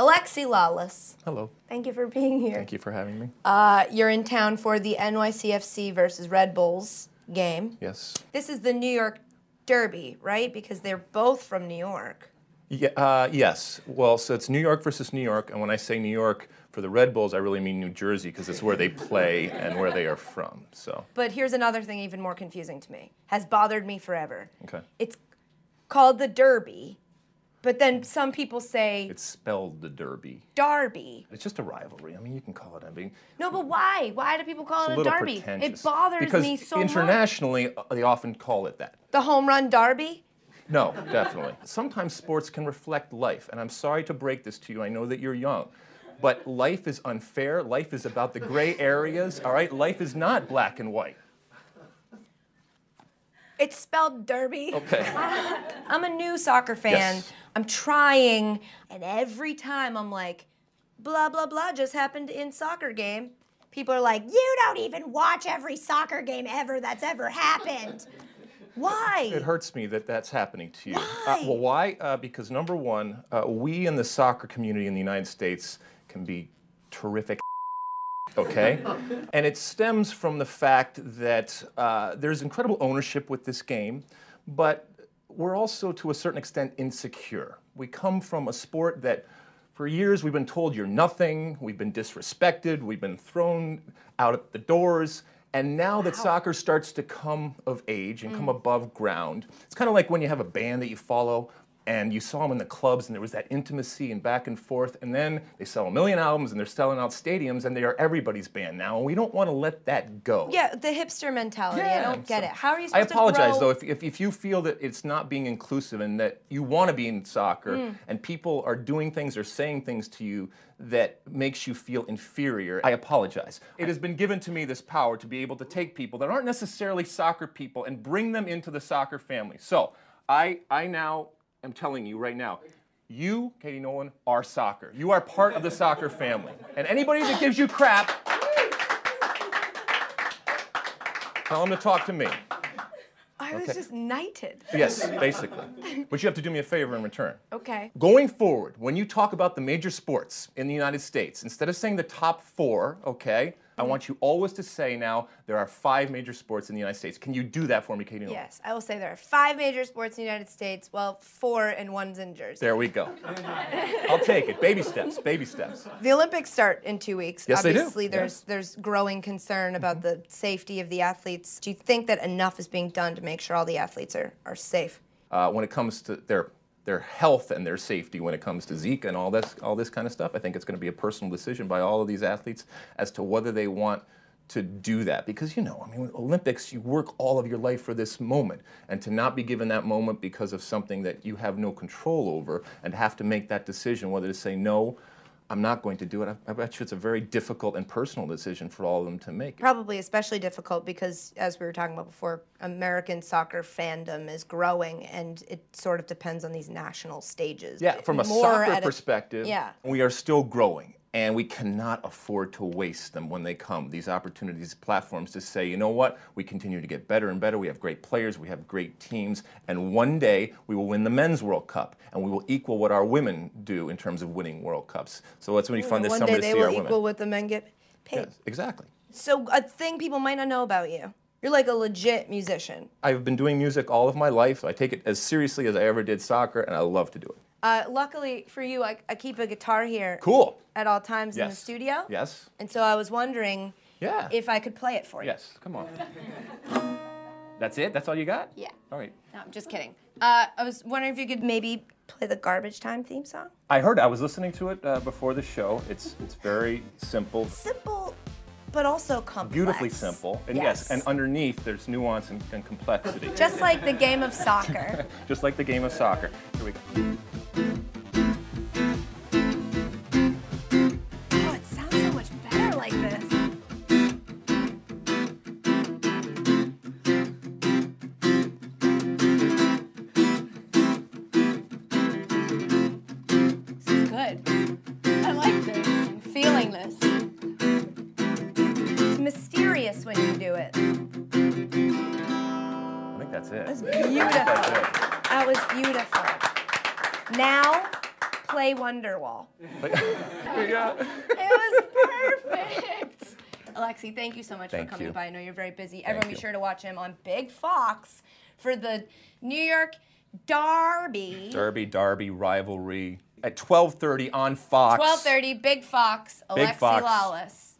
Alexi Lalas. Hello. Thank you for being here. Thank you for having me. You're in town for the NYCFC versus Red Bulls game. Yes. This is the New York Derby, right? Because they're both from New York. Yeah, yes. Well, so it's New York versus New York, and when I say New York for the Red Bulls, I really mean New Jersey because it's where they play and where they are from. So. But here's another thing even more confusing to me. Has bothered me forever. Okay. It's called the Derby, but then some people say It's spelled the Derby. Derby. It's just a rivalry. I mean, you can call it. I mean, No, but why? Why do people call it's it a a little Derby? pretentious. It bothers because me so much. internationally, they often call it that. The home run Derby? No, definitely. Sometimes sports can reflect life, and I'm sorry to break this to you. I know that you're young. But life is unfair. Life is about the gray areas, all right? Life is not black and white. It's spelled Derby. Okay. I'm a new soccer fan. Yes. I'm trying, and every time I'm like, blah, blah, blah just happened in soccer game. People are like, you don't even watch every soccer game ever that's ever happened. Why? It hurts me that that's happening to you. Why? Well, why? Because number one, we in the soccer community in the United States can be terrific, okay? And it stems from the fact that there's incredible ownership with this game, but we're also to a certain extent insecure. We come from a sport that for years we've been told you're nothing, we've been disrespected, we've been thrown out at the doors. And now that soccer starts to come of age and come above ground, it's kind of like when you have a band that you follow and you saw them in the clubs and there was that intimacy and back and forth, and then they sell 1 million albums and they're selling out stadiums and they are everybody's band now, and we don't want to let that go. Yeah, the hipster mentality. Yeah, I don't get so it. How are you I supposed to apologize, grow? though, if you feel that it's not being inclusive and that you want to be in soccer and people are doing things or saying things to you that makes you feel inferior, I apologize. It has been given to me this power to be able to take people that aren't necessarily soccer people and bring them into the soccer family. So I now am telling you right now, you, Katie Nolan, are soccer. You are part of the soccer family. And anybody that gives you crap, tell them to talk to me. I was just knighted. Yes, basically. But you have to do me a favor in return. Okay. Going forward, when you talk about the major sports in the United States, instead of saying the top 4, okay, I want you always to say now there are 5 major sports in the United States. Can you do that for me, Katie Nolan? Yes, I will say there are 5 major sports in the United States. Well, 4 and 1's in Jersey. There we go. I'll take it. Baby steps, baby steps. The Olympics start in 2 weeks. Yes, they do. Obviously, there's growing concern about the safety of the athletes. Do you think that enough is being done to make sure all the athletes are safe? When it comes to their health and their safety, when it comes to Zika and all this kind of stuff, I think it's going to be a personal decision by all of these athletes as to whether they want to do that. Because, you know, I mean, Olympics, you work all of your life for this moment, and to not be given that moment because of something that you have no control over and have to make that decision whether to say, no, I'm not going to do it, I bet you it's a very difficult and personal decision for all of them to make. Probably especially difficult because, as we were talking about before, American soccer fandom is growing, and it sort of depends on these national stages. Yeah, from a soccer perspective, we are still growing. And we cannot afford to waste them when they come, these opportunities, platforms to say, you know what, we continue to get better and better, we have great players, we have great teams, and one day we will win the Men's World Cup, and we will equal what our women do in terms of winning World Cups. So it's going to be fun this summer to see our women. One day they will equal what the men get paid. Yes, exactly. So a thing people might not know about you. You're like a legit musician. I've been doing music all of my life. I take it as seriously as I ever did soccer, and I love to do it. Luckily for you, I keep a guitar here. Cool. At all times in the studio. Yes. And so I was wondering if I could play it for you. Yes, come on. That's it? That's all you got? Yeah. All right. No, I'm just kidding. I was wondering if you could maybe play the Garbage Time theme song. I was listening to it before the show. It's very simple. Simple, but also complex. Beautifully simple. And yes, and underneath there's nuance and complexity. Just like the game of soccer. Just like the game of soccer. Here we go. Oh, it sounds so much better like this. This is good. I like this. I'm feeling this. It's mysterious when you do it. I think that's it. That's beautiful. That was beautiful. Now, play Wonderwall. Yeah. It was perfect. Alexi, thank you so much for Thank coming you. by. I know you're very busy. Everyone be you. sure to watch him on Big Fox for the New York Derby. Derby rivalry at 12:30 on Fox. 12:30, Big Fox, Big Alexi Fox. Lalas.